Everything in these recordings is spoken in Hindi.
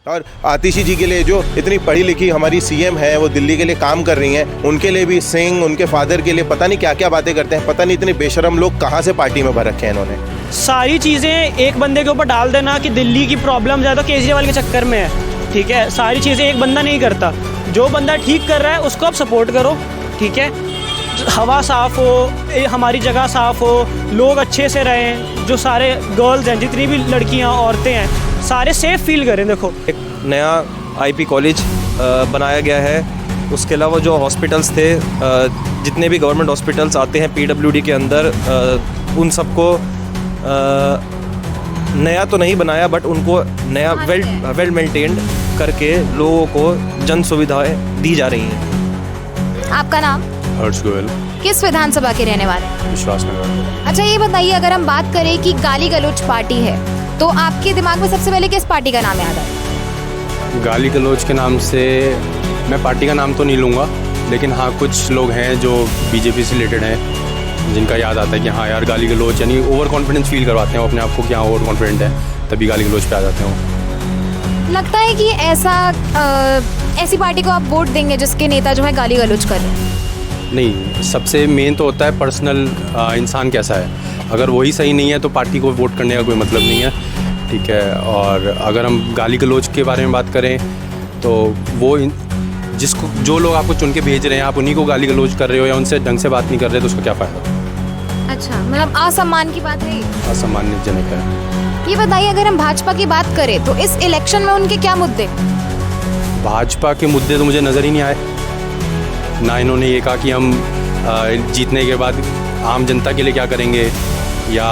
और आतिशी जी के लिए जो इतनी पढ़ी लिखी हमारी सीएम है, वो दिल्ली के लिए काम कर रही हैं, उनके लिए भी सिंह, उनके फादर के लिए पता नहीं क्या क्या बातें करते हैं। पता नहीं इतने बेशरम लोग कहाँ से पार्टी में भर रखे हैं इन्होंने। सारी चीज़ें एक बंदे के ऊपर डाल देना कि दिल्ली की प्रॉब्लम ज़्यादा केजरीवाल के चक्कर में है, ठीक है। सारी चीज़ें एक बंदा नहीं करता, जो बंदा ठीक कर रहा है उसको आप सपोर्ट करो, ठीक है। हवा साफ़ हो, हमारी जगह साफ़ हो, लोग अच्छे से रहें, जो सारे गर्ल्स हैं, जितनी भी लड़कियां औरतें हैं, सारे सेफ़ फील करें। देखो एक नया आईपी कॉलेज बनाया गया है, उसके अलावा जो हॉस्पिटल्स थे, जितने भी गवर्नमेंट हॉस्पिटल्स आते हैं पीडब्ल्यूडी के अंदर, उन सबको नया तो नहीं बनाया, बट उनको नया वेल मेंटेन्ड करके लोगों को जन सुविधाएं दी जा रही हैं। आपका नाम? हर्ष गोयल। किस विधानसभा के रहने वाले? विश्वासनगर। अच्छा, ये बताइए, अगर हम बात करें कि गाली गलौज पार्टी है, तो आपके दिमाग में सबसे पहले किस पार्टी का नाम याद आता है? गाली गलौज के नाम से मैं पार्टी का नाम तो नहीं लूँगा, लेकिन हाँ कुछ लोग हैं जो बीजेपी से रिलेटेड हैं, जिनका याद आता है कि हाँ यार गाली गलौज, यानी ओवर कॉन्फिडेंस फील करवाते हैं वो अपने आप को कि हाँ ओवर कॉन्फिडेंट है, तभी गाली गलौज पे आ जाते हैं वो। लगता है कि ऐसी पार्टी को आप वोट देंगे जिसके नेता जो है गाली गलौज कर रहे हैं? नहीं, सबसे मेन तो होता है पर्सनल इंसान कैसा है। अगर वही सही नहीं है तो पार्टी को वोट करने का कोई मतलब नहीं है, ठीक है। और अगर हम गाली गलौज के बारे में बात करें तो वो जो लोग आपको चुन के भेज रहे हैं, आप उन्हीं को गाली गलौज कर रहे हो या उनसे ढंग से बात नहीं कर रहे तो उसका क्या फ़ायदा? अच्छा, मतलब असम्मान की बात है, असम्मानजनक है। ये बताइए, अगर हम भाजपा की बात करें तो इस इलेक्शन में उनके क्या मुद्दे? भाजपा के मुद्दे तो मुझे नज़र ही नहीं आए। ना इन्होंने ये कहा कि हम जीतने के बाद आम जनता के लिए क्या करेंगे या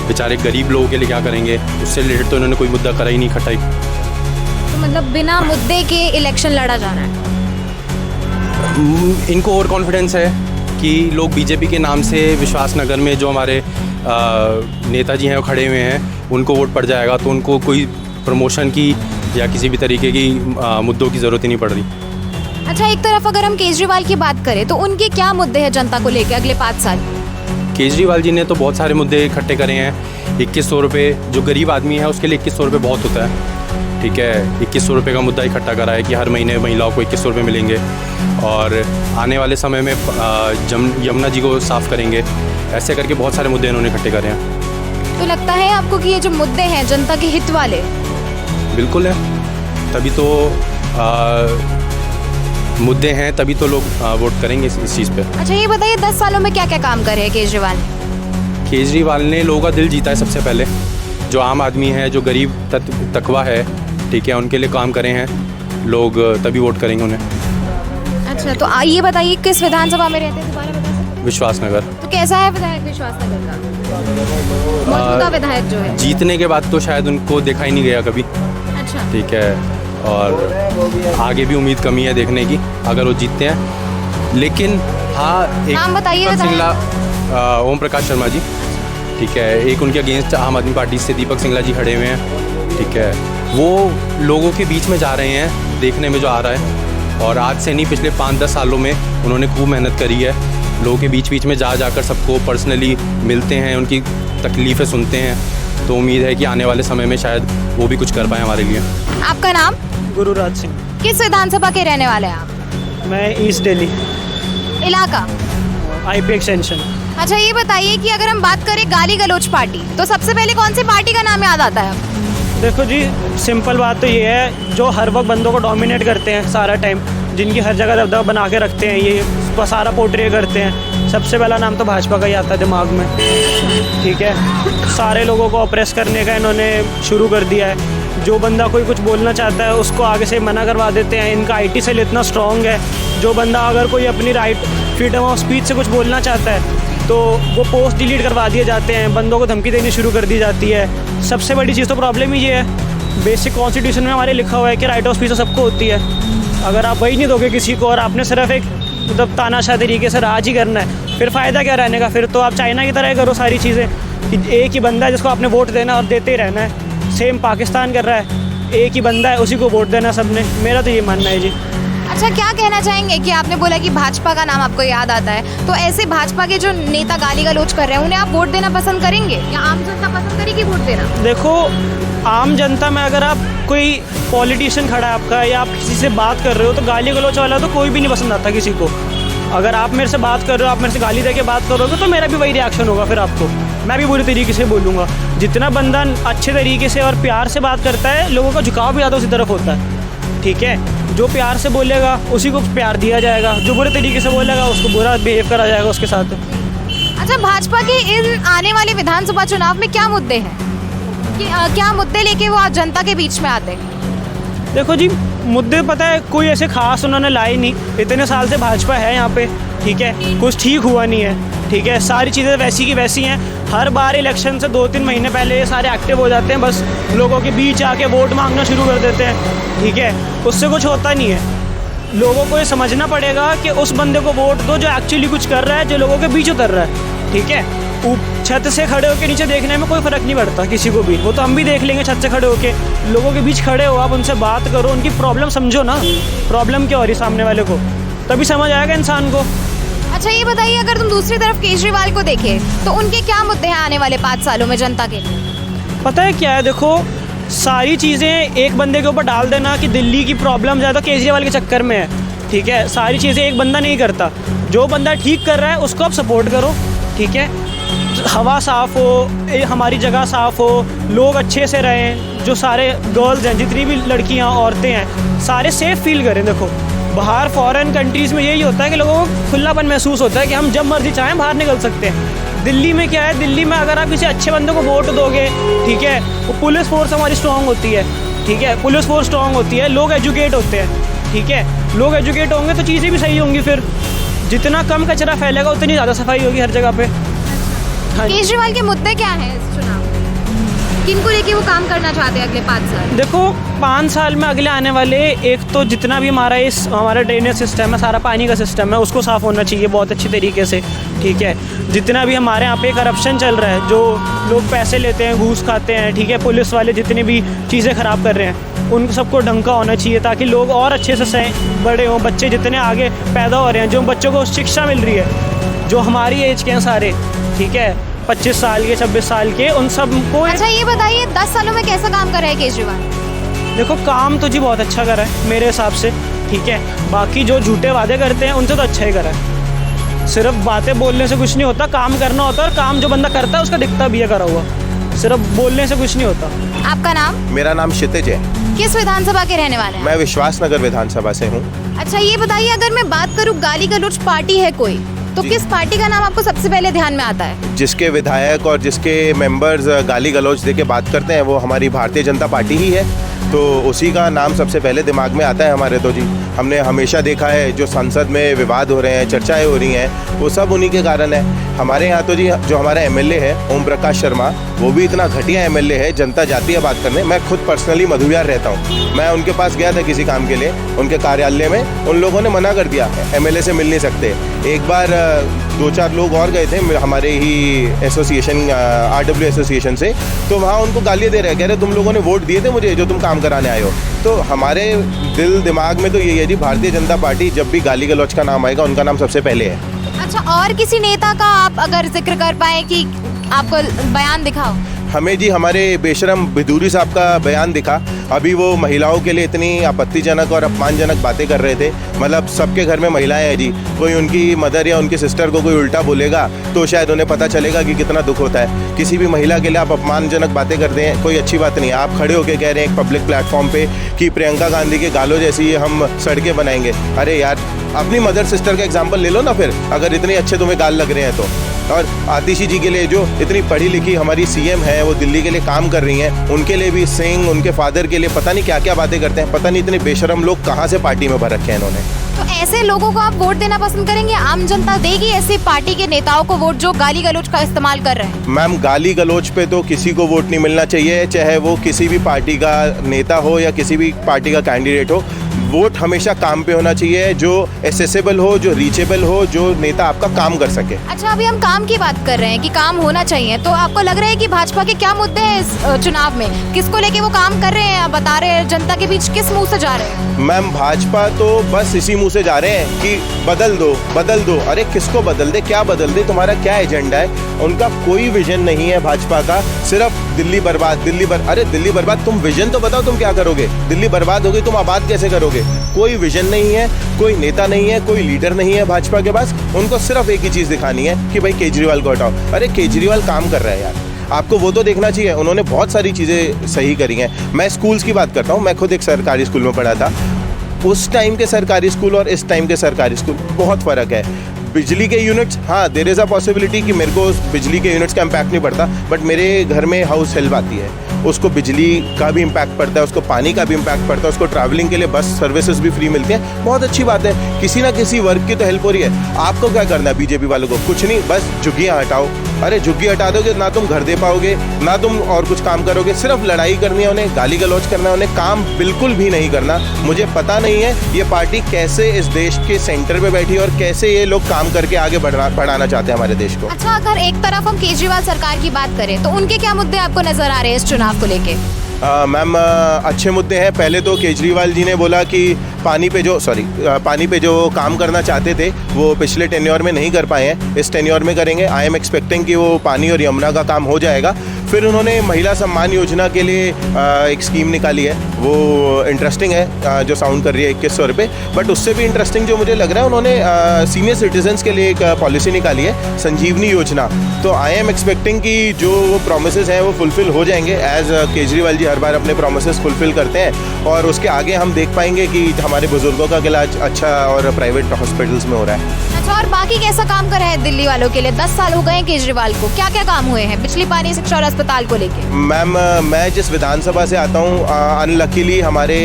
बेचारे गरीब लोगों के लिए क्या करेंगे, उससे रिलेटेड तो इन्होंने कोई मुद्दा करा ही नहीं, खटाई। तो मतलब बिना मुद्दे के इलेक्शन लड़ा जा रहा है। इनको ओवर कॉन्फिडेंस है कि लोग बीजेपी के नाम से विश्वासनगर में जो हमारे नेताजी हैं वो खड़े हुए हैं, उनको वोट पड़ जाएगा तो उनको कोई प्रमोशन की या किसी भी तरीके की मुद्दों की ज़रूरत ही नहीं पड़ रही। अच्छा, एक तरफ अगर हम केजरीवाल की बात करें तो उनके क्या मुद्दे हैं जनता को लेकर अगले 5 साल? केजरीवाल जी ने तो बहुत सारे मुद्दे इकट्ठे करे हैं। 2100 रुपये, जो गरीब आदमी है उसके लिए 2100 रुपये बहुत होता है, ठीक है। 2100 रुपये का मुद्दा इकट्ठा करा है कि हर महीने महिलाओं को 2100 रुपये मिलेंगे और आने वाले समय में यमुना जी को साफ़ करेंगे। ऐसे करके बहुत सारे मुद्दे इन्होंने इकट्ठे करे हैं। तो लगता है आपको कि ये जो मुद्दे हैं जनता के हित वाले? बिल्कुल है, तभी तो मुद्दे हैं, तभी तो लोग वोट करेंगे इस चीज़ पे। अच्छा, ये बताइए 10 सालों में क्या क्या काम करे हैं केजरीवाल? केजरीवाल ने लोगों का दिल जीता है सबसे पहले। जो आम आदमी है, जो गरीब तकवा है, ठीक है, उनके लिए काम करे हैं लोग, तभी वोट करेंगे उन्हें। अच्छा, तो ये बताइए किस विधानसभा में रहते हैं, दोबारा बता सकते हैं? विश्वासनगर। तो कैसा है विधायक विश्वासनगर का, मौजूदा विधायक जो है? जीतने के बाद तो शायद उनको देखा ही नहीं गया कभी, अच्छा, ठीक है। और आगे भी उम्मीद कमी है देखने की अगर वो जीतते हैं। लेकिन हाँ, एक नाम बताइए दीपक सिंगला, ओम प्रकाश शर्मा जी, ठीक है, एक उनके अगेंस्ट आम आदमी पार्टी से दीपक सिंगला जी खड़े हुए हैं, ठीक है। वो लोगों के बीच में जा रहे हैं, देखने में जो आ रहा है, और आज से नहीं, पिछले 5-10 सालों में उन्होंने खूब मेहनत करी है। लोगों के बीच में जाकर सबको पर्सनली मिलते हैं, उनकी तकलीफ़ें सुनते हैं, तो उम्मीद है कि आने वाले समय में शायद वो भी कुछ कर पाएँ हमारे लिए। आपका नाम? गुरुराज सिंह। किस विधानसभा के रहने वाले हैं आप? मैं ईस्ट दिल्ली, इलाका? IP extension. अच्छा, ये बताइए कि अगर हम बात करें गाली गलौज पार्टी, तो सबसे पहले कौन सी पार्टी का नाम याद आता है? देखो जी, सिंपल बात तो ये है, जो हर वक्त बंदों को डोमिनेट करते हैं सारा टाइम, जिनकी हर जगह दबदबा बना के रखते हैं, ये सारा पोर्ट्रे करते हैं, सबसे पहला नाम तो भाजपा का ही आता है दिमाग में, ठीक है। सारे लोगों को ऑप्रेस करने का इन्होंने शुरू कर दिया है। जो बंदा कोई कुछ बोलना चाहता है उसको आगे से मना करवा देते हैं। इनका आईटी सेल इतना स्ट्रॉन्ग है, जो बंदा अगर कोई अपनी राइट, फ्रीडम ऑफ स्पीच से कुछ बोलना चाहता है तो वो पोस्ट डिलीट करवा दिए जाते हैं, बंदों को धमकी देनी शुरू कर दी जाती है। सबसे बड़ी चीज़ तो प्रॉब्लम ही ये है, बेसिक कॉन्स्टिट्यूशन में हमारे लिखा हुआ है कि राइट ऑफ स्पीच सबको होती है। अगर आप वही नहीं दोगे किसी को और आपने सिर्फ एक मतलब तानाशाह तरीके से राज ही करना है, फिर फ़ायदा क्या रहने का? फिर तो आप चाइना की तरह करो सारी चीज़ें कि एक ही बंदा है जिसको आपने वोट देना और देते ही रहना है। सेम पाकिस्तान कर रहा है, एक ही बंदा है उसी को वोट देना सबने। मेरा तो ये मानना है जी। अच्छा, क्या कहना चाहेंगे कि आपने बोला कि भाजपा का नाम आपको याद आता है, तो ऐसे भाजपा के जो नेता गाली गलौज कर रहे हैं उन्हें आप वोट देना पसंद करेंगे या आम जनता पसंद करेगी वोट देना? देखो, आम जनता में अगर आप कोई पॉलिटिशियन खड़ा है आपका या आप किसी से बात कर रहे हो तो गाली गलौच वाला तो कोई भी नहीं पसंद आता किसी को। अगर आप मेरे से बात कर रहे हो, आप मेरे से गाली दे के बात करोगे तो मेरा भी वही रिएक्शन होगा फिर आपको, मैं भी बुरी तरीके से बोलूँगा। जितना बंदा अच्छे तरीके से और प्यार से बात करता है, लोगों का झुकाव भी ज़्यादा उसी तरफ होता है, ठीक है। जो प्यार से बोलेगा उसी को प्यार दिया जाएगा, जो बुरे तरीके से बोलेगा उसको बुरा बिहेव करा जाएगा उसके साथ। अच्छा, भाजपा के इन आने वाले विधानसभा चुनाव में क्या मुद्दे हैं कि क्या मुद्दे लेके वो आज जनता के बीच में आते हैं? देखो जी, मुद्दे पता है कोई ऐसे खास उन्होंने लाए नहीं, इतने साल से भाजपा है यहाँ पे, ठीक है, कुछ ठीक हुआ नहीं है, ठीक है, सारी चीज़ें वैसी की वैसी हैं। हर बार इलेक्शन से 2-3 महीने पहले ये सारे एक्टिव हो जाते हैं, बस लोगों के बीच आके वोट मांगना शुरू कर देते हैं, ठीक है, उससे कुछ होता नहीं है। लोगों को ये समझना पड़ेगा कि उस बंदे को वोट दो जो एक्चुअली कुछ कर रहा है, जो लोगों के बीच उतर रहा है, ठीक है। छत से खड़े होकर नीचे देखने में कोई फ़र्क नहीं पड़ता किसी को भी, वो तो हम भी देख लेंगे छत से खड़े होके। लोगों के बीच खड़े हो, आप उनसे बात करो, उनकी प्रॉब्लम समझो ना, प्रॉब्लम क्या हो रही सामने वाले को, तभी समझ आएगा इंसान को। अच्छा, ये बताइए, अगर तुम दूसरी तरफ केजरीवाल को देखें तो उनके क्या मुद्दे हैं आने वाले 5 सालों में जनता के लिए? पता है क्या है, देखो सारी चीज़ें एक बंदे के ऊपर डाल देना कि दिल्ली की प्रॉब्लम ज़्यादा केजरीवाल के चक्कर में है, ठीक है। सारी चीज़ें एक बंदा नहीं करता, जो बंदा ठीक कर रहा है उसको आप सपोर्ट करो, ठीक है। हवा साफ़ हो, हमारी जगह साफ़ हो, लोग अच्छे से रहें, जो सारे गर्ल्स हैं, जितनी भी लड़कियां औरतें हैं, सारे सेफ़ फील करें। देखो बाहर फॉरेन कंट्रीज़ में यही होता है कि लोगों को खुलापन महसूस होता है कि हम जब मर्जी चाहें बाहर निकल सकते हैं। दिल्ली में क्या है, दिल्ली में अगर आप किसी अच्छे बंदे को वोट दोगे, ठीक है, वो पुलिस फोर्स हमारी स्ट्रॉन्ग होती है, ठीक है, पुलिस फोर्स स्ट्रॉन्ग होती है, लोग एजुकेट होते हैं, ठीक है, लोग एजुकेट होंगे तो चीज़ें भी सही होंगी। फिर जितना कम कचरा फैलेगा उतनी ज़्यादा सफाई होगी हर जगह पे। हाँ, केजरीवाल के मुद्दे क्या हैं इस चुनाव में? किनको लेके वो काम करना चाहते हैं अगले 5 साल? देखो 5 साल में अगले आने वाले, एक तो जितना भी हमारा ड्रेनेज सिस्टम है, सारा पानी का सिस्टम है, उसको साफ़ होना चाहिए बहुत अच्छी तरीके से, ठीक है। जितना भी हमारे यहाँ पे करप्शन चल रहा है, जो लोग पैसे लेते हैं, घूस खाते हैं, ठीक है, पुलिस वाले जितनी भी चीज़ें ख़राब कर रहे हैं, उन सबको डंका होना चाहिए ताकि लोग और अच्छे से बड़े हों। बच्चे जितने आगे पैदा हो रहे हैं, जो बच्चों को शिक्षा मिल रही है, जो हमारी एज के हैं सारे, ठीक है, 25 साल के, 26 साल के, उन सब को। अच्छा, ये बताइए 10 सालों में कैसा काम कर रहा है केजरीवाल? देखो काम तो जी बहुत अच्छा करा है मेरे हिसाब से, ठीक है। बाकी जो झूठे वादे करते हैं उनसे तो अच्छा ही करा है। सिर्फ बातें बोलने से कुछ नहीं होता, काम करना होता है, और काम जो बंदा करता है उसका दिखता भी है करा हुआ, सिर्फ बोलने से कुछ नहीं होता। आपका नाम? मेरा नाम क्षितिज है। किस विधानसभा के रहने वाले हैं? मैं विश्वासनगर विधानसभा से हूँ। अच्छा, ये बताइए, अगर मैं बात करूँ गाली गलौच पार्टी है कोई, तो जी। किस पार्टी का नाम आपको सबसे पहले ध्यान में आता है? जिसके विधायक और जिसके मेंबर्स गाली गलौच दे के बात करते हैं वो हमारी भारतीय जनता पार्टी ही है, तो उसी का नाम सबसे पहले दिमाग में आता है हमारे। तो जी हमने हमेशा देखा है जो संसद में विवाद हो रहे हैं, चर्चाएं हो रही हैं, वो सब उन्हीं के कारण है। हमारे यहाँ तो जी जो हमारा एमएलए है ओम प्रकाश शर्मा, वो भी इतना घटिया एमएलए है, जनता जाती है बात करने। मैं खुद पर्सनली मधुविहार रहता हूँ, मैं उनके पास गया था किसी काम के लिए, उनके कार्यालय में उन लोगों ने मना कर दिया, एमएलए से मिल नहीं सकते। एक बार 2-4 लोग और गए थे हमारे ही एसोसिएशन, RW एसोसिएशन से, तो वहाँ उनको गालियाँ दे रहे, कह रहे तुम लोगों ने वोट दिए थे मुझे जो तुम काम कराने आए हो। तो हमारे दिल दिमाग में तो यही है जी, भारतीय जनता पार्टी जब भी गाली गलौच का नाम आएगा उनका नाम सबसे पहले है। अच्छा, और किसी नेता का आप अगर जिक्र कर पाए कि आपको बयान दिखाओ? हमें जी हमारे बेशरम बिदूरी साहब का बयान दिखा, अभी वो महिलाओं के लिए इतनी आपत्तिजनक और अपमानजनक बातें कर रहे थे। मतलब सबके घर में महिलाएं हैं जी, कोई उनकी मदर या उनकी सिस्टर को कोई उल्टा बोलेगा तो शायद उन्हें पता चलेगा कि कितना दुख होता है। किसी भी महिला के लिए आप अपमानजनक बातें करते हैं, कोई अच्छी बात नहीं है। आप खड़े होकर कह रहे हैं एक पब्लिक प्लेटफॉर्म पे कि प्रियंका गांधी के गालों जैसी हम सड़कें बनाएंगे। अरे यार, अपनी मदर सिस्टर का एग्जाम्पल ले लो ना फिर, अगर इतने अच्छे तुम्हें गाल लग रहे हैं तो। और आतिशी जी के लिए जो इतनी पढ़ी लिखी हमारी CM है, वो दिल्ली के लिए काम कर रही हैं, उनके लिए भी सिंह, उनके फादर के लिए पता नहीं क्या क्या बातें करते हैं। पता नहीं इतने बेशरम लोग कहाँ से पार्टी में भर रखे हैं इन्होंने। तो ऐसे लोगों को आप वोट देना पसंद करेंगे? आम जनता देगी ऐसी पार्टी के नेताओं को वोट जो गाली गलौच का इस्तेमाल कर रहे हैं? मैम, गाली गलौच पे तो किसी को वोट नहीं मिलना चाहिए, चाहे वो किसी भी पार्टी का नेता हो या किसी भी पार्टी का कैंडिडेट हो। वोट हमेशा काम पे होना चाहिए, जो एसेसेबल हो, जो रीचेबल हो, जो नेता आपका काम कर सके। अच्छा, अभी हम काम की बात कर रहे हैं कि काम होना चाहिए, तो आपको लग रहा है कि भाजपा के क्या मुद्दे हैं इस चुनाव में? किसको लेके वो काम कर रहे हैं, बता रहे हैं जनता के बीच, किस मुंह से जा रहे हैं? मैम, भाजपा तो बस इसी मुंह से जा रहे हैं कि बदल दो। अरे किसको बदल दे, क्या बदल दे, तुम्हारा क्या एजेंडा है? उनका कोई विजन नहीं है भाजपा का, सिर्फ दिल्ली बर्बाद, अरे दिल्ली बर्बाद, तुम विजन तो बताओ, तुम क्या करोगे? दिल्ली बर्बाद हो गई, तुम आबाद कैसे करोगे? कोई विजन नहीं है, कोई नेता नहीं है, कोई लीडर नहीं है भाजपा के पास। उनको सिर्फ एक ही चीज़ दिखानी है कि भाई केजरीवाल को हटाओ। अरे केजरीवाल काम कर रहा है यार, आपको वो तो देखना चाहिए। उन्होंने बहुत सारी चीज़ें सही करी हैं। मैं स्कूल्स की बात करता हूँ, मैं खुद एक सरकारी स्कूल में पढ़ा था। उस टाइम के सरकारी स्कूल और इस टाइम के सरकारी स्कूल बहुत फ़र्क है। बिजली के यूनिट्स, हाँ देयर इज़ अ पॉसिबिलिटी कि मेरे को बिजली के यूनिट्स का इम्पैक्ट नहीं पड़ता, बट मेरे घर में हाउस हेल्प आती है, उसको बिजली का भी इम्पैक्ट पड़ता है, उसको पानी का भी इम्पैक्ट पड़ता है, उसको ट्रैवलिंग के लिए बस सर्विसेज भी फ्री मिलती हैं। बहुत अच्छी बात है, किसी ना किसी वर्ग की तो हेल्प हो रही है। आपको क्या करना है बीजेपी वालों को? कुछ नहीं, बस झुग्गियाँ हटाओ। अरे झुग्गी हटा दोगे ना तुम घर दे पाओगे, ना तुम और कुछ काम करोगे। सिर्फ लड़ाई करनी है उन्हें, गाली गलौज करना है उन्हें, काम बिल्कुल भी नहीं करना। मुझे पता नहीं है ये पार्टी कैसे इस देश के सेंटर पे बैठी और कैसे ये लोग काम करके आगे बढ़ाना चाहते हैं हमारे देश को। अच्छा, अगर एक तरफ हम केजरीवाल सरकार की बात करें तो उनके क्या मुद्दे आपको नजर आ रहे हैं इस चुनाव को लेके? मैम अच्छे मुद्दे हैं। पहले तो केजरीवाल जी ने बोला कि पानी पे जो काम करना चाहते थे वो पिछले टेन्योर में नहीं कर पाए हैं, इस टेन्योर में करेंगे। आई एम एक्सपेक्टिंग कि वो पानी और यमुना का काम हो जाएगा। फिर उन्होंने महिला सम्मान योजना के लिए एक स्कीम निकाली है, वो इंटरेस्टिंग है, जो साउंड कर रही है 2100 रुपये। बट उससे भी इंटरेस्टिंग जो मुझे लग रहा है, उन्होंने सीनियर सिटीजन्स के लिए एक पॉलिसी निकाली है, संजीवनी योजना। तो आई एम एक्सपेक्टिंग कि जो वो प्रोमिसेस हैं वो फुलफ़िल हो जाएंगे, एज केजरीवाल जी हर बार अपने प्रोमिसेस फुलफ़िल करते हैं। और उसके आगे हम देख पाएंगे कि हमारे बुजुर्गों का इलाज अच्छा और प्राइवेट हॉस्पिटल्स में हो रहा है। अच्छा, और बाकी कैसा काम कर रहे हैं दिल्ली वालों के लिए? 10 साल हो गए हैं केजरीवाल को, क्या क्या काम हुए हैं बिजली, पानी, शिक्षा और अस्पताल को लेके? मैम मैं जिस विधानसभा से आता हूँ, अनलकीली हमारे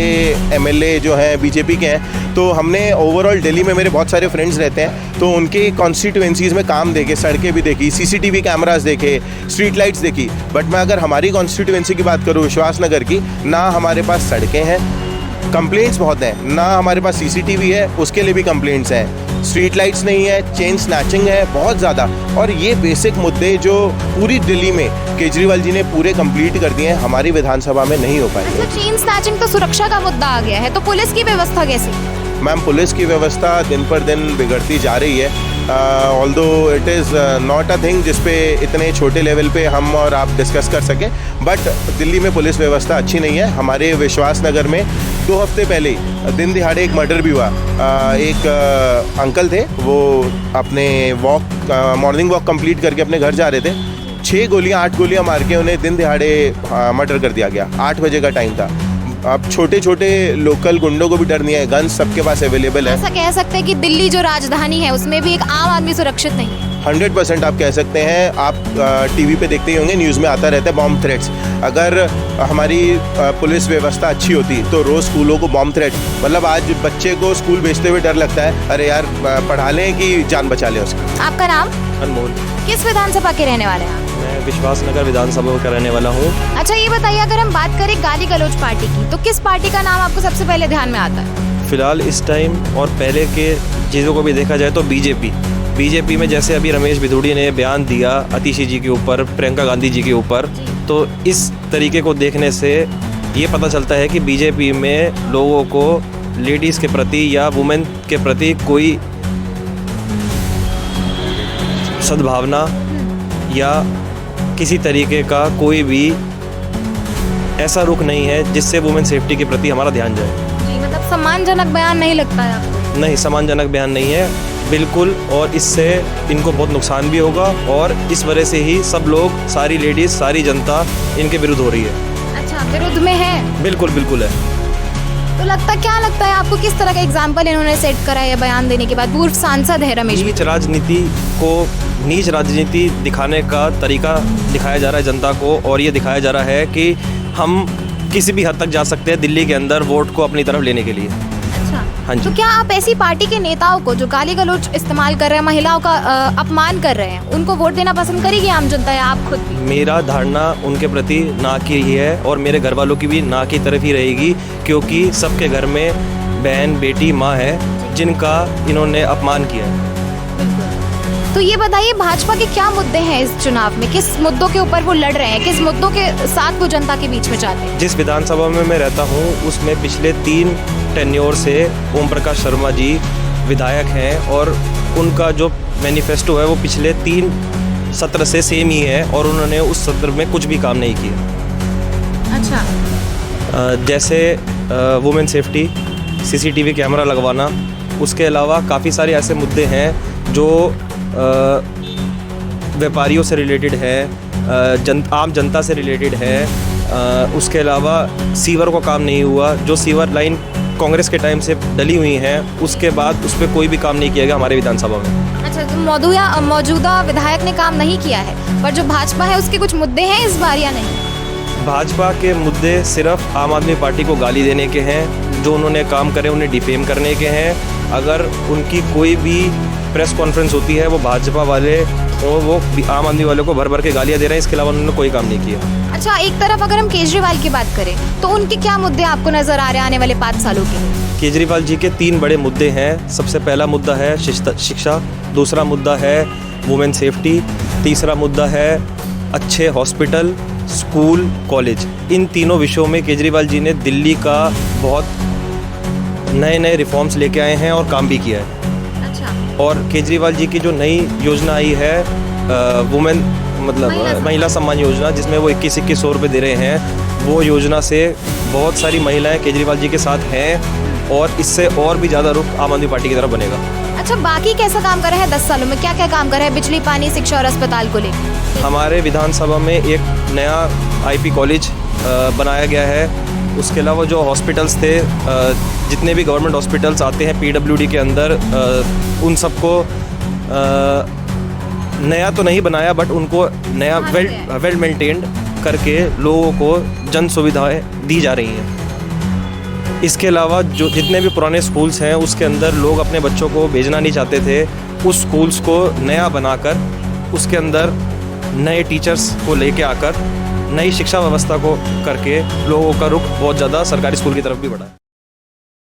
एमएलए जो हैं बीजेपी के हैं, तो हमने ओवरऑल दिल्ली में मेरे बहुत सारे फ्रेंड्स रहते हैं, तो उनके कॉन्स्टिट्यूएंसीज़ में काम देखे, सड़कें भी देखी, सीसीटीवी कैमरास देखे, स्ट्रीट लाइट्स देखी। बट मैं अगर हमारी कॉन्स्टिट्यूएंसी की बात करूँ, विश्वास नगर की, ना हमारे पास सड़कें हैं, कंप्लेंट्स बहुत हैं, ना हमारे पास सीसीटीवी है, उसके लिए भी कंप्लेंट्स हैं, स्ट्रीट लाइट्स नहीं है, चेन स्नैचिंग है बहुत ज़्यादा। और ये बेसिक मुद्दे जो पूरी दिल्ली में केजरीवाल जी ने पूरे कंप्लीट कर दिए हैं, हमारी विधानसभा में नहीं हो पाएंगे। अच्छा, चेन स्नैचिंग तो सुरक्षा का मुद्दा आ गया है, तो पुलिस की व्यवस्था कैसी? मैम पुलिस की व्यवस्था दिन पर दिन बिगड़ती जा रही है। Although it is not a thing जिसपे इतने छोटे लेवल पे हम और आप डिस्कस कर सकें, बट दिल्ली में पुलिस व्यवस्था अच्छी नहीं है। हमारे विश्वास नगर में 2 हफ्ते पहले दिन दिहाड़े एक मर्डर भी हुआ। एक अंकल थे, वो अपने मॉर्निंग वॉक कंप्लीट करके अपने घर जा रहे थे, 8 गोलियां मार के उन्हें दिन दिहाड़े मर्डर कर दिया गया। 8 बजे का टाइम था। अब छोटे छोटे लोकल गुंडों को भी डर नहीं है, गन्स सबके पास अवेलेबल है। ऐसा कह सकते हैं कि दिल्ली जो राजधानी है उसमें भी एक आम आदमी सुरक्षित नहीं है। 100% आप कह सकते हैं। आप टीवी पे देखते ही होंगे, न्यूज़ में आता रहता है बॉम्ब थ्रेट्स। अगर हमारी पुलिस व्यवस्था अच्छी होती तो रोज़ स्कूलों को बॉम्ब थ्रेट, मतलब आज बच्चे को स्कूल भेजते हुए डर लगता है, अरे यार पढ़ा लें कि जान बचा लें उसकी। आपका नाम? अनमोल। किस विधानसभा के रहने वाले हैं आप? मैं विश्वास नगर विधानसभा का रहने वाला हूँ। अच्छा, ये बताइए, अगर हम बात करें गाली गलौज पार्टी की, तो किस पार्टी का नाम आपको सबसे पहले ध्यान में आता है? फिलहाल इस टाइम और पहले के चीज़ों को भी देखा जाए तो बीजेपी में जैसे अभी रमेश भिदुड़ी ने बयान दिया अतिशी जी के ऊपर, प्रियंका गांधी जी के ऊपर, तो इस तरीके को देखने से ये पता चलता है कि बीजेपी में लोगों को लेडीज़ के प्रति या वुमेन के प्रति कोई सद्भावना या किसी तरीके का कोई भी ऐसा रुख नहीं है जिससे वुमेन सेफ्टी के प्रति हमारा ध्यान जाए। जी, मतलब सम्मानजनक बयान नहीं लगता है आपको? नहीं, सम्मानजनक बयान नहीं है बिल्कुल, और इससे इनको बहुत नुकसान भी होगा, और इस वजह से ही सब लोग, सारी लेडीज़, सारी जनता इनके विरुद्ध हो रही है। अच्छा, विरुद्ध में है? बिल्कुल बिल्कुल है। तो क्या लगता है आपको, किस तरह का एग्जाम्पल इन्होंने सेट करा है बयान देने के बाद? पूर्व सांसद है रमेश। नीच राजनीति दिखाने का तरीका दिखाया जा रहा है जनता को, और ये दिखाया जा रहा है कि हम किसी भी हद तक जा सकते हैं दिल्ली के अंदर वोट को अपनी तरफ लेने के लिए। अच्छा, हाँ जी। तो क्या आप ऐसी पार्टी के नेताओं को जो गाली गलौज इस्तेमाल कर रहे हैं, महिलाओं का अपमान कर रहे हैं, उनको वोट देना पसंद करेगी आम जनता या आप खुद भी? मेरा धारणा उनके प्रति ना की ही है, और मेरे घर वालों की भी ना की तरफ ही रहेगी, क्योंकि सबके घर में बहन, बेटी, माँ है जिनका इन्होंने अपमान किया है। तो ये बताइए, भाजपा के क्या मुद्दे हैं इस चुनाव में? किस मुद्दों के ऊपर वो लड़ रहे हैं, किस मुद्दों के साथ वो जनता के बीच में जाते हैं? जिस विधानसभा में मैं रहता हूँ उसमें पिछले 3 टेन्योर से ओम प्रकाश शर्मा जी विधायक हैं और उनका जो मैनिफेस्टो है वो पिछले 3 सत्र से सेम ही है और उन्होंने उस सत्र में कुछ भी काम नहीं किया। अच्छा, जैसे वुमेन सेफ्टी, सीसीटीवी कैमरा लगवाना, उसके अलावा काफ़ी सारे ऐसे मुद्दे हैं जो व्यापारियों से रिलेटेड है, आम जनता से रिलेटेड है। उसके अलावा सीवर को काम नहीं हुआ, जो सीवर लाइन कांग्रेस के टाइम से डली हुई हैं उसके बाद उस पर कोई भी काम नहीं किया गया हमारे विधानसभा में। अच्छा, तो मौजूदा विधायक ने काम नहीं किया है, पर जो भाजपा है उसके कुछ मुद्दे हैं इस बार या नहीं? भाजपा के मुद्दे सिर्फ आम आदमी पार्टी को गाली देने के हैं, जो उन्होंने काम करे उन्हें डिफेम करने के हैं। अगर उनकी कोई भी प्रेस कॉन्फ्रेंस होती है वो भाजपा वाले और वो आम आदमी वालों को भर भर के गालियाँ दे रहे हैं, इसके अलावा उन्होंने कोई काम नहीं किया। अच्छा, एक तरफ अगर हम केजरीवाल की बात करें तो उनके क्या मुद्दे आपको नजर आ रहे हैं आने वाले 5 सालों के? केजरीवाल जी के 3 बड़े मुद्दे हैं। सबसे पहला मुद्दा है शिक्षा, दूसरा मुद्दा है वुमेन सेफ्टी, तीसरा मुद्दा है अच्छे हॉस्पिटल, स्कूल, कॉलेज। इन तीनों विषयों में केजरीवाल जी ने दिल्ली का बहुत नए रिफॉर्म्स लेके आए हैं और काम भी किया है। अच्छा, और केजरीवाल जी की जो नई योजना आई है वुमेन महिला सम्मान योजना, जिसमें वो 2100 रुपये दे रहे हैं, वो योजना से बहुत सारी महिलाएं केजरीवाल जी के साथ हैं और इससे और भी ज़्यादा रुख आम आदमी पार्टी की तरफ बनेगा। अच्छा, बाकी कैसा काम कर रहे हैं 10 सालों में? क्या क्या काम कर रहे हैं बिजली, पानी, शिक्षा और अस्पताल को लेकर? हमारे विधानसभा में एक नया आईपी कॉलेज बनाया गया है। उसके अलावा जो हॉस्पिटल्स थे, जितने भी गवर्नमेंट हॉस्पिटल्स आते हैं पीडब्ल्यूडी के अंदर, उन सबको नया तो नहीं बनाया बट उनको नया वेल मेंटेन्ड करके लोगों को जन सुविधाएँ दी जा रही हैं। इसके अलावा जो जितने भी पुराने स्कूल्स हैं उसके अंदर लोग अपने बच्चों को भेजना नहीं चाहते थे, उस स्कूल्स को नया बनाकर उसके अंदर नए टीचर्स को लेके आकर नई शिक्षा व्यवस्था को करके लोगों का रुख बहुत ज़्यादा सरकारी स्कूल की तरफ भी बढ़ा है।